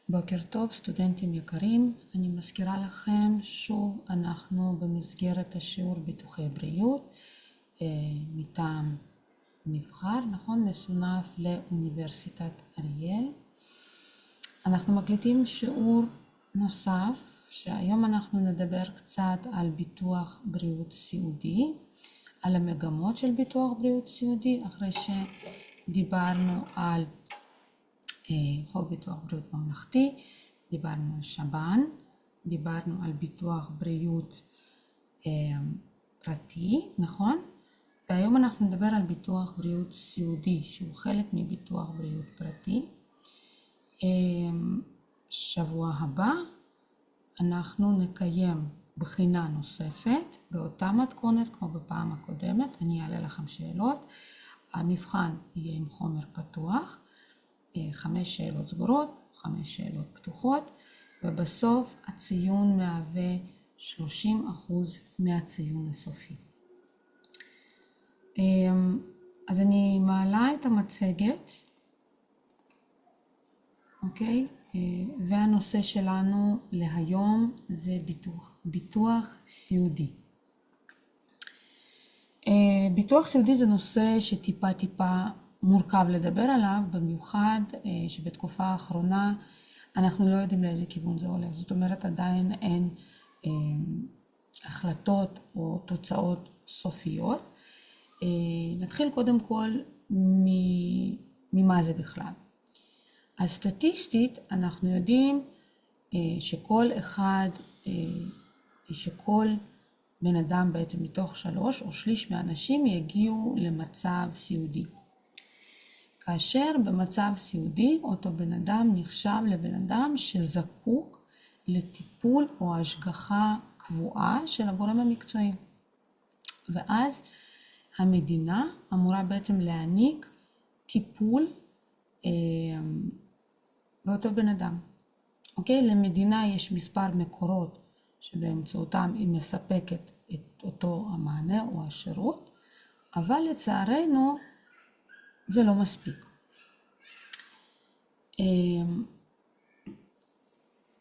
בוקר טוב סטודנטים יקרים, אני מזכירה לכם שוב אנחנו במסגרת השיעור ביטוחי בריאות מטעם מבחר, נכון? מסונף לאוניברסיטת אריאל. אנחנו מקליטים שיעור נוסף שהיום אנחנו נדבר קצת על ביטוח בריאות סיעודי, על המגמות של ביטוח בריאות סיעודי אחרי שדיברנו על חוק ביטוח בריאות ממלכתי, דיברנו על שב"ן, דיברנו על ביטוח בריאות פרטי, נכון? והיום אנחנו נדבר על ביטוח בריאות סיעודי, שהוא חלק מביטוח בריאות פרטי. שבוע הבא אנחנו נקיים בחינה נוספת באותה מתכונת כמו בפעם הקודמת, אני אעלה לכם שאלות, המבחן יהיה עם חומר פתוח, 5 שאלות סגורות, 5 שאלות פתוחות, ובסוף הציון מהווה 30% מהציון הסופי. אז אני מעלה את המצגת, אוקיי? והנושא שלנו להיום זה ביטוח סיעודי. ביטוח סיעודי זה נושא שטיפה מורכב לדבר עליו, במיוחד שבתקופה האחרונה אנחנו לא יודעים לאיזה כיוון זה הולך. זאת אומרת, עדיין אין החלטות או תוצאות סופיות. נתחיל קודם כל ממה זה בכלל. אז סטטיסטית אנחנו יודעים שכל בן אדם בעצם מתוך 3 או שליש מהאנשים יגיעו למצב סיעודי. כאשר במצב סיעודי אותו בן אדם נחשב לבן אדם שזקוק לטיפול או השגחה קבועה של הגורם המקצועי. ואז המדינה אמורה בעצם להעניק טיפול באותו בן אדם. אוקיי? למדינה יש מספר מקורות שבאמצעותם היא מספקת את אותו המענה או השירות, אבל לצערנו זה לא מספיק.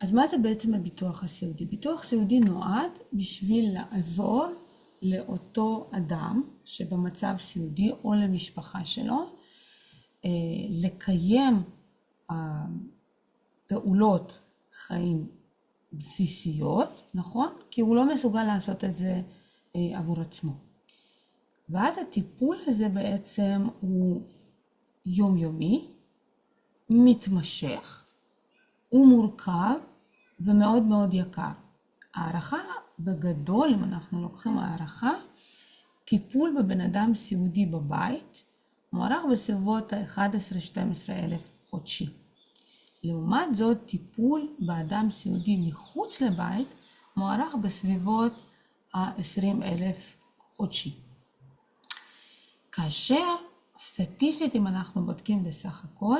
אז מה זה בעצם הביטוח הסיעודי? ביטוח סיעודי נועד בשביל לעזור לאותו אדם שבמצב סיעודי או למשפחה שלו לקיים פעולות חיים בסיסיות, נכון? כי הוא לא מסוגל לעשות את זה עבור עצמו. ואז הטיפול הזה בעצם הוא יומיומי, מתמשך, הוא מורכב ומאוד מאוד יקר. הערכה בגדול, אם אנחנו לוקחים הערכה, טיפול בבן אדם סיעודי בבית מוערך בסביבות ה-11-12 אלף חודשי. לעומת זאת, טיפול באדם סיעודי מחוץ לבית מוערך בסביבות ה-20 אלף חודשי. כאשר סטטיסטית אם אנחנו בודקים בסך הכל,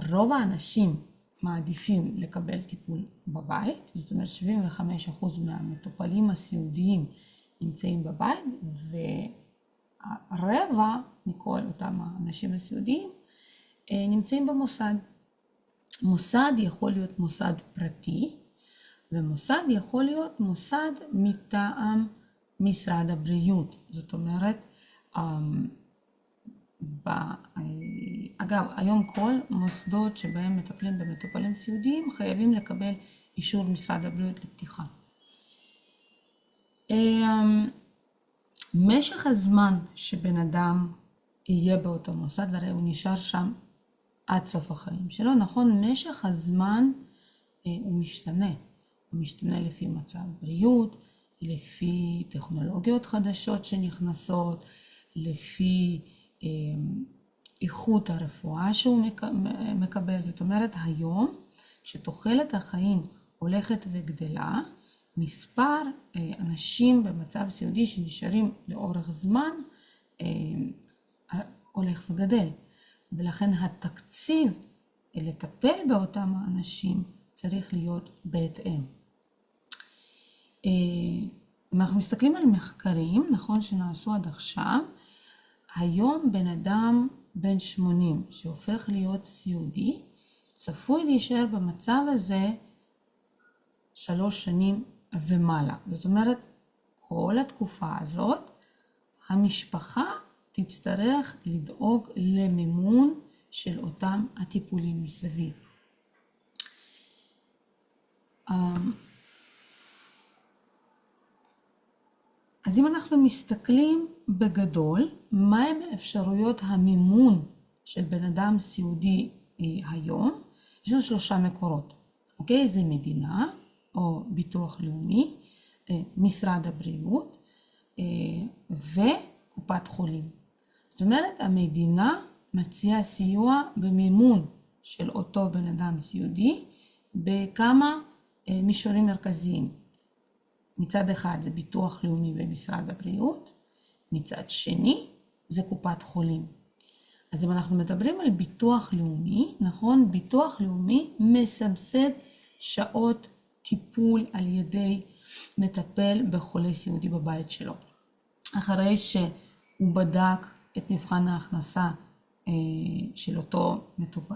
רוב האנשים מעדיפים לקבל טיפול בבית, זאת אומרת 75% מהמטופלים הסיעודיים נמצאים בבית, והרבע מכל אותם האנשים הסיעודיים נמצאים במוסד. מוסד יכול להיות מוסד פרטי, ומוסד יכול להיות מוסד מטעם משרד הבריאות. זאת אומרת, אגב, היום כל מוסדות שבהם מטפלים במטופלים סיעודיים חייבים לקבל אישור משרד הבריאות לפתיחה. משך הזמן שבן אדם יהיה באותו מוסד, הרי הוא נשאר שם עד סוף החיים שלו, נכון? משך הזמן הוא משתנה. הוא משתנה לפי מצב בריאות, לפי טכנולוגיות חדשות שנכנסות, לפי איכות הרפואה שהוא מקבל. זאת אומרת, היום שתוחלת החיים הולכת וגדלה, מספר אנשים במצב סיעודי שנשארים לאורך זמן הולך וגדל. ולכן התקציב לטפל באותם האנשים צריך להיות בהתאם. אם אנחנו מסתכלים על מחקרים, נכון, שנעשו עד עכשיו, היום בן אדם בן 80 שהופך להיות סיעודי צפוי להישאר במצב הזה 3 שנים ומעלה. זאת אומרת, כל התקופה הזאת, המשפחה תצטרך לדאוג למימון של אותם הטיפולים מסביב. אז אם אנחנו מסתכלים בגדול, מהם אפשרויות המימון של בן אדם סיעודי היום? יש לנו 3 מקורות, אוקיי? זה מדינה או ביטוח לאומי, משרד הבריאות וקופת חולים. זאת אומרת, המדינה מציעה סיוע במימון של אותו בן אדם סיעודי בכמה מישורים מרכזיים. מצד אחד זה ביטוח לאומי במשרד הבריאות, מצד שני זה קופת חולים. אז אם אנחנו מדברים על ביטוח לאומי, נכון? ביטוח לאומי מסבסד שעות טיפול על ידי מטפל בחולה סיעודי בבית שלו. אחרי שהוא בדק את מבחן ההכנסה של אותו מטופל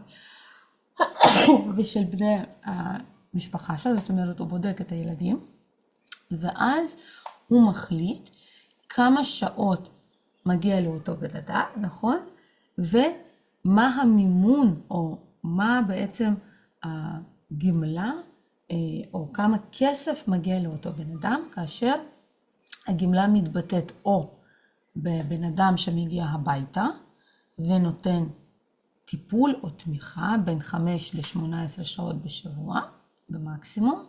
ושל בני המשפחה שלו, זאת אומרת הוא בודק את הילדים, ואז הוא מחליט כמה שעות מגיע לאותו בן אדם, נכון? ומה המימון או מה בעצם הגמלה או כמה כסף מגיע לאותו בן אדם, כאשר הגמלה מתבטאת או בבן אדם שמגיע הביתה ונותן טיפול או תמיכה בין 5 ל-18 שעות בשבוע במקסימום,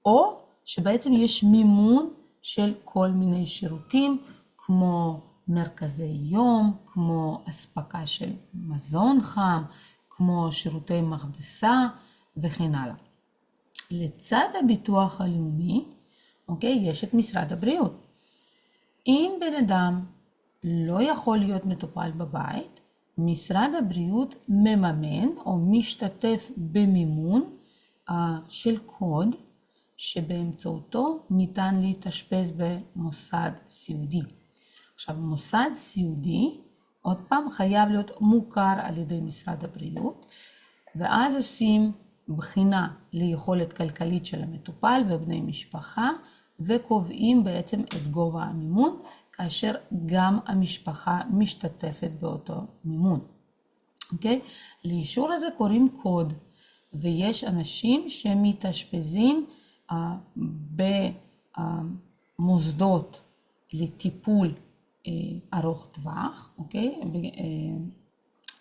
או שבעצם יש מימון של כל מיני שירותים כמו מרכזי יום, כמו אספקה של מזון חם, כמו שירותי מכבסה וכן הלאה. לצד הביטוח הלאומי, אוקיי, יש את משרד הבריאות. אם בן אדם לא יכול להיות מטופל בבית, משרד הבריאות מממן או משתתף במימון של קוד שבאמצעותו ניתן להתאשפז במוסד סיעודי. עכשיו, מוסד סיעודי, עוד פעם, חייב להיות מוכר על ידי משרד הבריאות, ואז עושים בחינה ליכולת כלכלית של המטופל ובני משפחה, וקובעים בעצם את גובה המימון, כאשר גם המשפחה משתתפת באותו מימון. אוקיי? לאישור הזה קוראים קוד, ויש אנשים שמתאשפזים במוסדות לטיפול ארוך טווח, אוקיי?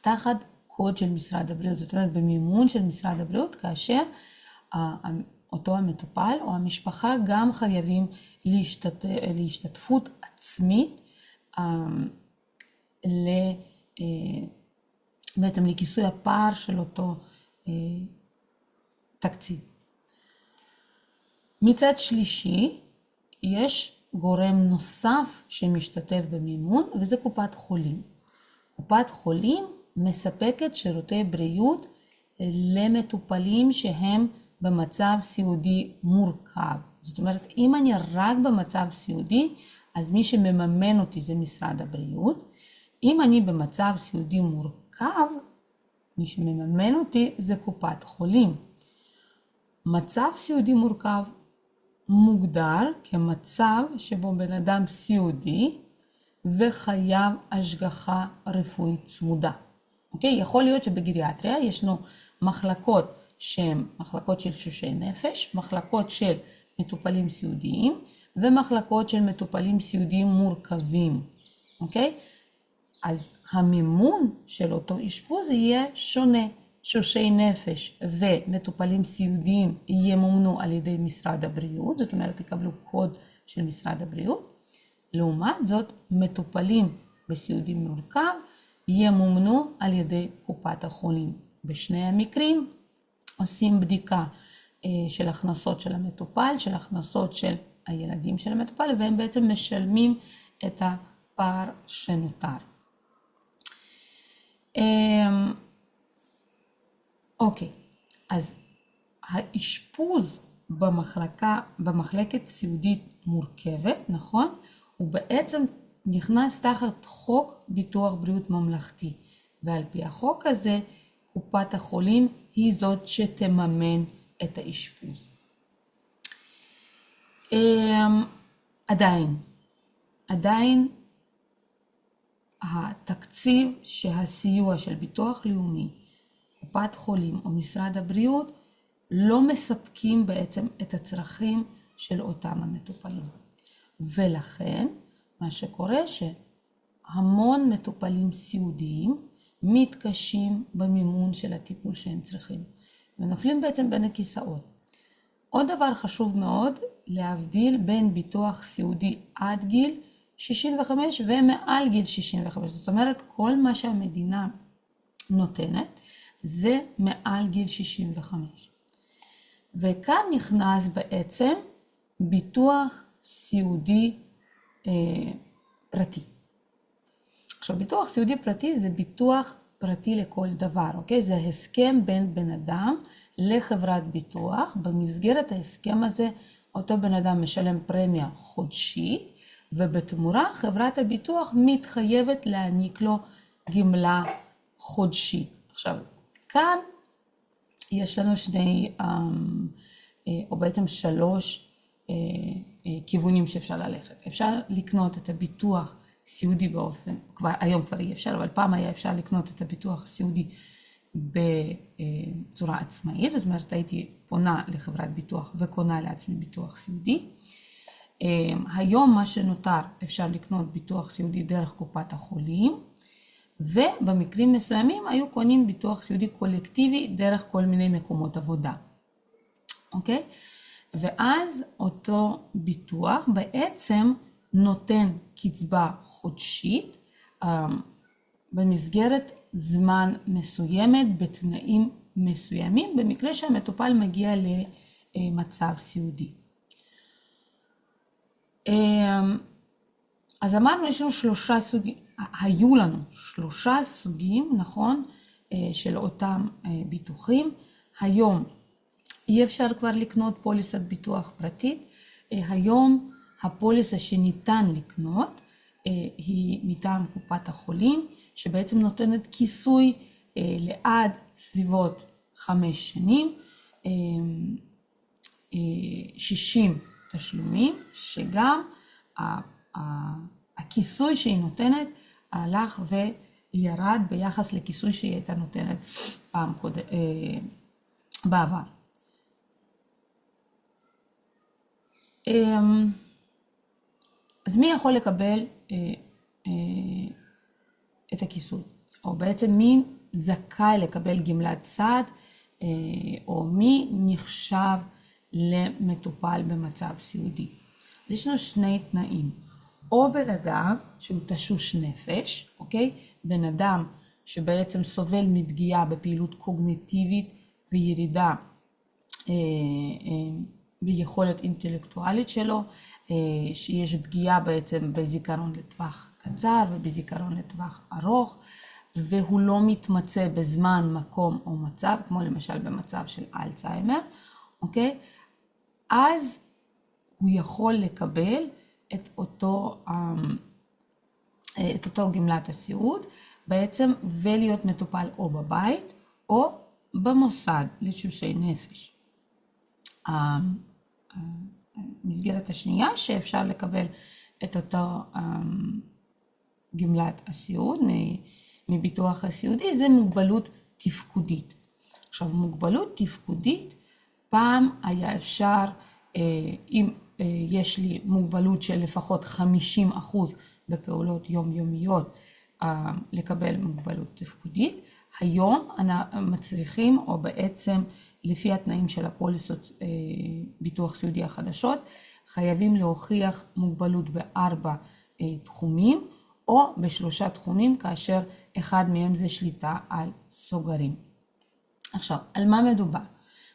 תחת קוד של משרד הבריאות, זאת אומרת במימון של משרד הבריאות, כאשר אותו המטופל או המשפחה גם חייבים להשתתפות עצמית בעצם לכיסוי הפער של אותו תקציב. מצד שלישי, יש גורם נוסף שמשתתף במימון, וזה קופת חולים. קופת חולים מספקת שירותי בריאות למטופלים שהם במצב סיעודי מורכב. זאת אומרת, אם אני רק במצב סיעודי, אז מי שמממן אותי זה משרד הבריאות. אם אני במצב סיעודי מורכב, מי שמממן אותי זה קופת חולים. מצב סיעודי מורכב מוגדר כמצב שבו בן אדם סיעודי וחייב השגחה רפואית צמודה. אוקיי? יכול להיות שבגריאטריה יש לנו מחלקות שהן מחלקות של תשושי נפש, מחלקות של מטופלים סיעודיים ומחלקות של מטופלים סיעודיים מורכבים. אוקיי? אז המימון של אותו אשפוז יהיה שונה. תשושי נפש ומטופלים סיעודיים ימומנו על ידי משרד הבריאות, זאת אומרת יקבלו קוד של משרד הבריאות. לעומת זאת, מטופלים בסיעודי מורכב ימומנו על ידי קופת החולים. בשני המקרים עושים בדיקה של הכנסות של המטופל, של הכנסות של הילדים של המטופל, והם בעצם משלמים את הפער שנותר. אוקיי, אז האשפוז במחלקת סיעודית מורכבת, נכון? הוא בעצם נכנס תחת חוק ביטוח בריאות ממלכתי, ועל פי החוק הזה קופת החולים היא זאת שתממן את האשפוז. עדיין התקציב שהסיוע של ביטוח לאומי, קופת חולים או משרד הבריאות לא מספקים בעצם את הצרכים של אותם המטופלים. ולכן מה שקורה שהמון מטופלים סיעודיים מתקשים במימון של הטיפול שהם צריכים ונופלים בעצם בין הכיסאות. עוד דבר חשוב מאוד להבדיל בין ביטוח סיעודי עד גיל 65 ומעל גיל 65. זאת אומרת, כל מה שהמדינה נותנת זה מעל גיל 65. וכאן נכנס בעצם ביטוח סיעודי פרטי. עכשיו, ביטוח סיעודי פרטי זה ביטוח פרטי לכל דבר, אוקיי? זה הסכם בין בן אדם לחברת ביטוח. במסגרת ההסכם הזה, אותו בן אדם משלם פרמיה חודשית, ובתמורה חברת הביטוח מתחייבת להעניק לו גמלה חודשית. עכשיו, כאן יש לנו או בעצם 3 כיוונים שאפשר ללכת. אפשר לקנות את הביטוח סיעודי היום כבר אי אפשר, אבל פעם היה אפשר לקנות את הביטוח הסיעודי בצורה עצמאית. זאת אומרת, הייתי פונה לחברת ביטוח וקונה לעצמי ביטוח סיעודי. היום מה שנותר, אפשר לקנות ביטוח סיעודי דרך קופת החולים, ובמקרים מסוימים היו קונים ביטוח סיעודי קולקטיבי דרך כל מיני מקומות עבודה. אוקיי? ואז אותו ביטוח בעצם נותן קצבה חודשית במסגרת זמן מסוימת, בתנאים מסוימים, במקרה שהמטופל מגיע למצב סיעודי. אז אמרנו, יש לנו 3 סוגים, היו לנו 3 סוגים, נכון, של אותם ביטוחים. היום אי אפשר כבר לקנות פוליסת ביטוח פרטית. היום הפוליסה שניתן לקנות היא מטעם קופת החולים, שבעצם נותנת כיסוי לעד סביבות 5 שנים, 60 תשלומים, שגם הכיסוי שהיא נותנת הלך וירד ביחס לכיסוי שהיא הייתה נותנת בעבר. אז מי יכול לקבל את הכיסוי? או בעצם מי זכאי לקבל גמלת סעד, או מי נחשב למטופל במצב סיעודי? אז יש לנו 2 תנאים. או בן אדם שהוא תשוש נפש, אוקיי? בן אדם שבעצם סובל מפגיעה בפעילות קוגניטיבית וירידה ביכולת אינטלקטואלית שלו, שיש פגיעה בעצם בזיכרון לטווח קצר ובזיכרון לטווח ארוך, והוא לא מתמצא בזמן, מקום או מצב, כמו למשל במצב של אלצהיימר, אוקיי? אז הוא יכול לקבל את אותו גמלת הסיעוד בעצם, ולהיות מטופל או בבית או במוסד לתשושי נפש. המסגרת השנייה שאפשר לקבל את אותו גמלת הסיעוד מביטוח הסיעודי זה מוגבלות תפקודית. עכשיו, מוגבלות תפקודית, פעם היה אפשר, אם יש לי מוגבלות של לפחות 50% בפעולות יומיומיות, לקבל מוגבלות תפקודית. היום מצריכים, או בעצם לפי התנאים של הפוליסות ביטוח סיעודי החדשות, חייבים להוכיח מוגבלות ב4 תחומים, או ב3 תחומים, כאשר אחד מהם זה שליטה על סוגרים. עכשיו, על מה מדובר?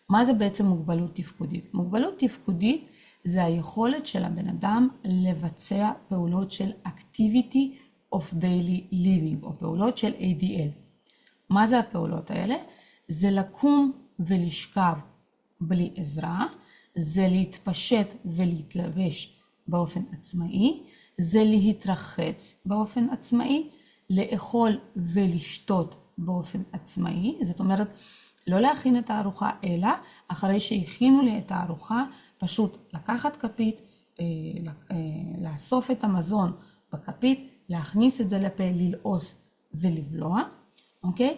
מה זה בעצם מוגבלות תפקודית? מוגבלות תפקודית זה היכולת של הבן אדם לבצע פעולות של Activity of Daily Living, או פעולות של ADL. מה זה הפעולות האלה? זה לקום ולשכב בלי עזרה, זה להתפשט ולהתלבש באופן עצמאי, זה להתרחץ באופן עצמאי, לאכול ולשתות באופן עצמאי. זאת אומרת, לא להכין את הארוחה, אלא אחרי שהכינו לי את הארוחה, פשוט לקחת כפית, לאסוף את המזון בכפית, להכניס את זה לפה, ללעוס ולבלוע, אוקיי?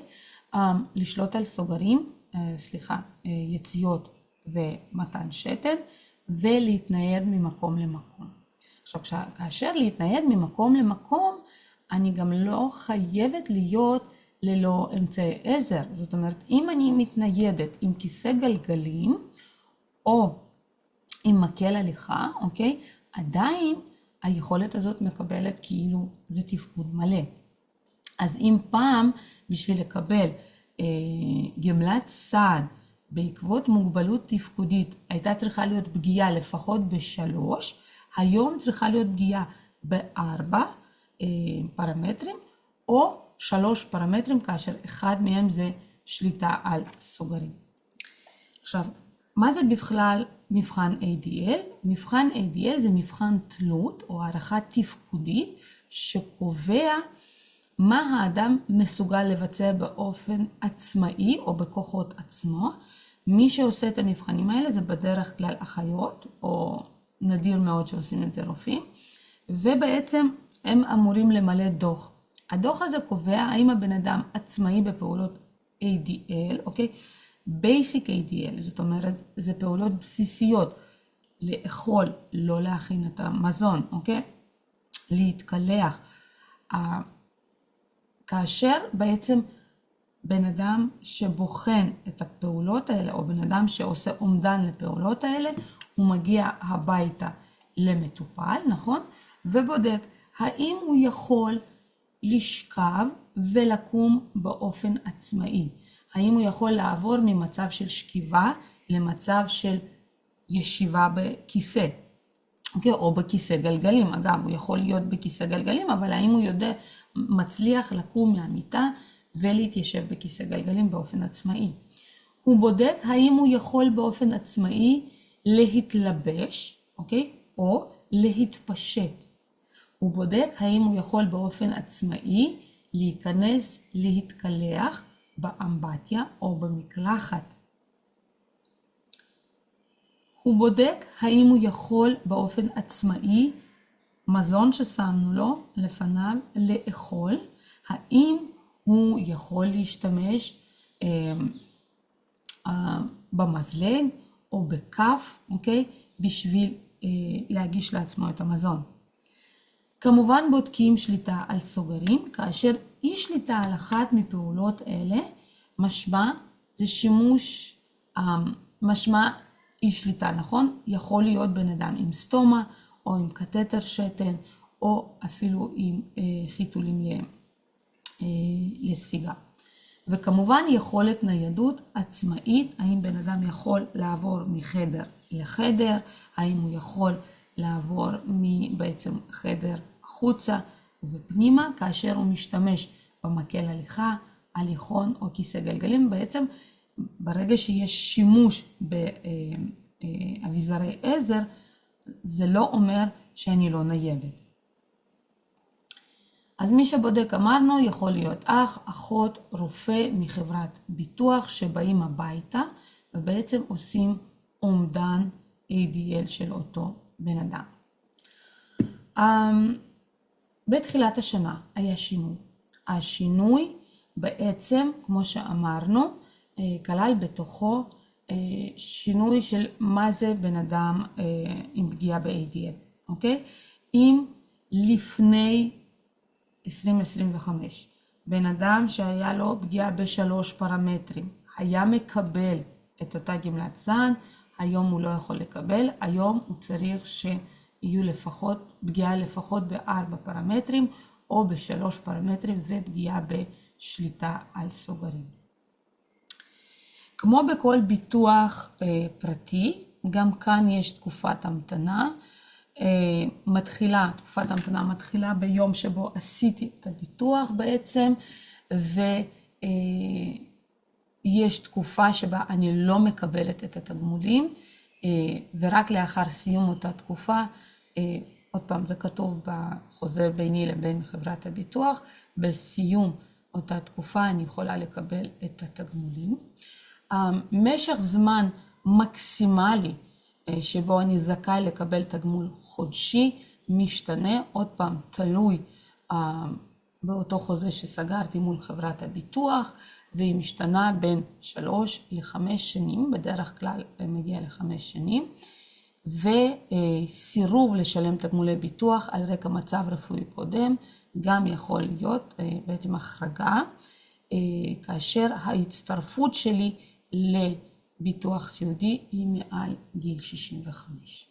לשלוט על סוגרים, יציאות ומתן שתן, ולהתנייד ממקום למקום. עכשיו, כאשר להתנייד ממקום למקום, אני גם לא חייבת להיות ללא אמצעי עזר. זאת אומרת, אם אני מתניידת עם כיסא גלגלים, או עם מקל הליכה, אוקיי? עדיין היכולת הזאת מקבלת כאילו זה תפקוד מלא. אז אם פעם בשביל לקבל גמלת סעד בעקבות מוגבלות תפקודית הייתה צריכה להיות פגיעה לפחות ב3, היום צריכה להיות פגיעה ב4 פרמטרים, או 3 פרמטרים, כאשר אחד מהם זה שליטה על סוגרים. עכשיו, מה זה בכלל מבחן ADL? מבחן ADL זה מבחן תלות או הערכה תפקודית שקובע מה האדם מסוגל לבצע באופן עצמאי או בכוחות עצמו. מי שעושה את המבחנים האלה זה בדרך כלל אחיות, או נדיר מאוד שעושים את זה רופאים, ובעצם הם אמורים למלא דוח. הדוח הזה קובע האם הבן אדם עצמאי בפעולות ADL, אוקיי? Basic ADL, זאת אומרת, זה פעולות בסיסיות, לאכול, לא להכין את המזון, אוקיי? להתקלח. כאשר בעצם בן אדם שבוחן את הפעולות האלה, או בן אדם שעושה אומדן לפעולות האלה, הוא מגיע הביתה למטופל, נכון? ובודק האם הוא יכול לשכב ולקום באופן עצמאי. האם הוא יכול לעבור ממצב של שכיבה למצב של ישיבה בכיסא, אוקיי? או בכיסא גלגלים. אגב, הוא יכול להיות בכיסא גלגלים, אבל האם הוא מצליח לקום מהמיטה ולהתיישב בכיסא גלגלים באופן עצמאי. הוא בודק האם הוא יכול באופן עצמאי להתלבש, אוקיי? או להתפשט. הוא בודק האם הוא יכול באופן עצמאי להיכנס להתקלח באמבטיה או במקלחת. הוא בודק האם הוא יכול באופן עצמאי, מזון ששמנו לו לפניו, לאכול, האם הוא יכול להשתמש במזלג או בכף, אוקיי? בשביל להגיש לעצמו את המזון. כמובן בודקים שליטה על סוגרים, כאשר אי שליטה על אחת מפעולות אלה, משמע זה שימוש, משמע אי שליטה, נכון? יכול להיות בן אדם עם סטומה, או עם קטטר שתן, או אפילו עם חיתולים לספיגה. וכמובן יכולת ניידות עצמאית, האם בן אדם יכול לעבור מחדר לחדר, האם הוא יכול לעבור בעצם חדר החוצה ופנימה, כאשר הוא משתמש במקל הליכה, הליכון או כיסא גלגלים. בעצם ברגע שיש שימוש באביזרי עזר, זה לא אומר שאני לא ניידת. אז מי שבודק, אמרנו, יכול להיות אח, אחות, רופא מחברת ביטוח שבאים הביתה ובעצם עושים אומדן ADL של אותו בן אדם. בתחילת השנה היה שינוי. השינוי בעצם, כמו שאמרנו, כלל בתוכו שינוי של מה זה בן אדם עם פגיעה ב-ADL, אוקיי? אם לפני 2025, בן אדם שהיה לו פגיעה ב3 פרמטרים, היה מקבל את אותה גמלת סעד, היום הוא לא יכול לקבל, היום הוא צריך שיהיו פגיעה לפחות ב4 פרמטרים, או ב3 פרמטרים ופגיעה בשליטה על סוגרים. כמו בכל ביטוח פרטי, גם כאן יש תקופת המתנה. תקופת המתנה מתחילה ביום שבו עשיתי את הביטוח בעצם, ויש תקופה שבה אני לא מקבלת את התגמולים, ורק לאחר סיום אותה תקופה, עוד פעם זה כתוב בחוזה ביני לבין חברת הביטוח, בסיום אותה תקופה אני יכולה לקבל את התגמולים. משך זמן מקסימלי שבו אני זכאי לקבל תגמול חודשי משתנה, עוד פעם תלוי באותו חוזה שסגרתי מול חברת הביטוח, והיא משתנה בין 3 ל-5 שנים, בדרך כלל מגיע ל5 שנים, וסירוב לשלם תגמולי ביטוח על רקע מצב רפואי קודם, גם יכול להיות בעצם החרגה, כאשר ההצטרפות שלי לביטוח סיעודי היא מעל גיל 65.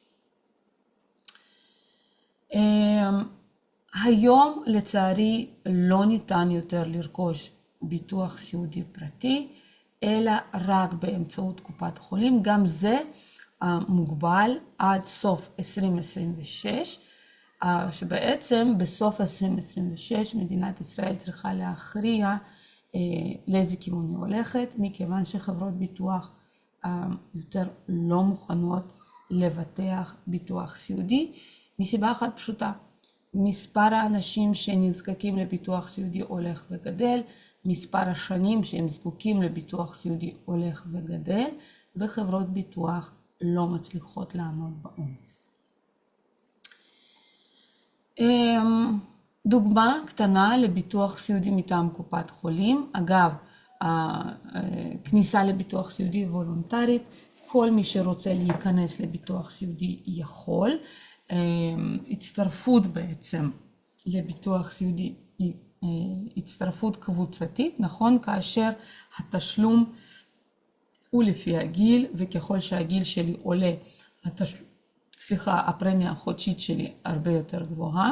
היום לצערי לא ניתן יותר לרכוש ביטוח סיעודי פרטי, אלא רק באמצעות קופת חולים. גם זה מוגבל עד סוף 2026, שבעצם בסוף 2026 מדינת ישראל צריכה להכריע לאיזה כיוון היא הולכת, מכיוון שחברות ביטוח יותר לא מוכנות לבטח ביטוח סיעודי, מסיבה אחת פשוטה. מספר האנשים שנזקקים לביטוח סיעודי הולך וגדל, מספר השנים שהם זקוקים לביטוח סיעודי הולך וגדל, וחברות ביטוח לא מצליחות לעמוד בעומס. דוגמה קטנה לביטוח סיעודי מטעם קופת חולים. אגב, כניסה לביטוח סיעודי וולונטרית, כל מי שרוצה להיכנס לביטוח סיעודי יכול. הצטרפות בעצם לביטוח סיעודי היא הצטרפות קבוצתית, נכון? כאשר התשלום הוא לפי הגיל, וככל שהגיל שלי עולה, הפרמיה החודשית שלי הרבה יותר גבוהה.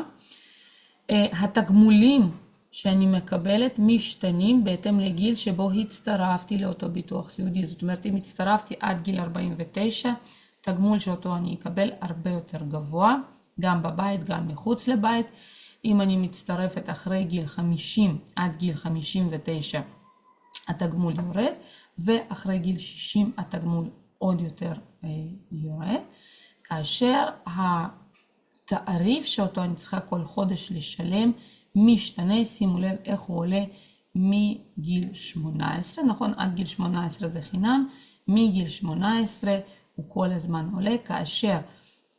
התגמולים שאני מקבלת משתנים בהתאם לגיל שבו הצטרפתי לאותו ביטוח סיעודי. זאת אומרת, אם הצטרפתי עד גיל 49, תגמול שאותו אני אקבל הרבה יותר גבוה, גם בבית, גם מחוץ לבית. אם אני מצטרפת אחרי גיל 50 עד גיל 59, התגמול יורד, ואחרי גיל 60 התגמול עוד יותר יורד. כאשר התעריף שאותו אני צריכה כל חודש לשלם משתנה, שימו לב איך הוא עולה מגיל 18, נכון? עד גיל 18 זה חינם, מגיל 18 הוא כל הזמן עולה, כאשר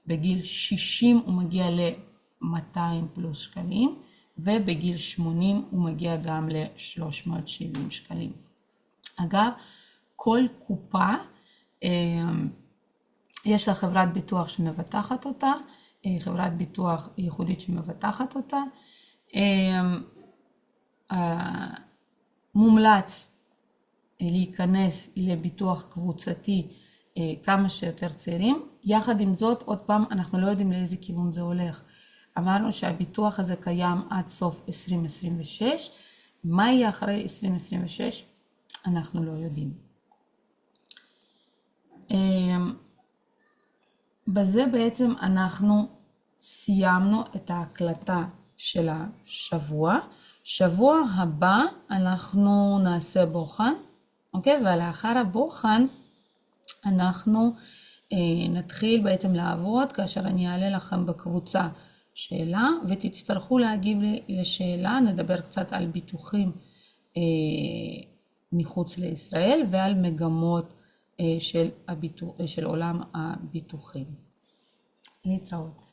בגיל 60 הוא מגיע ל-200 פלוס שקלים, ובגיל 80 הוא מגיע גם ל-370 שקלים. אגב, כל קופה יש לה חברת ביטוח שמבטחת אותה, חברת ביטוח ייחודית שמבטחת אותה. מומלץ להיכנס לביטוח קבוצתי כמה שיותר צעירים. יחד עם זאת, עוד פעם, אנחנו לא יודעים לאיזה כיוון זה הולך. אמרנו שהביטוח הזה קיים עד סוף 2026. מה יהיה אחרי 2026? אנחנו לא יודעים. בזה בעצם אנחנו סיימנו את ההקלטה של השבוע. שבוע הבא אנחנו נעשה בוחן, אוקיי? ולאחר הבוחן אנחנו נתחיל בעצם לעבוד, כאשר אני אעלה לכם בקבוצה שאלה, ותצטרכו להגיב לשאלה. נדבר קצת על ביטוחים מחוץ לישראל ועל מגמות של עולם הביטוחים. להתראות.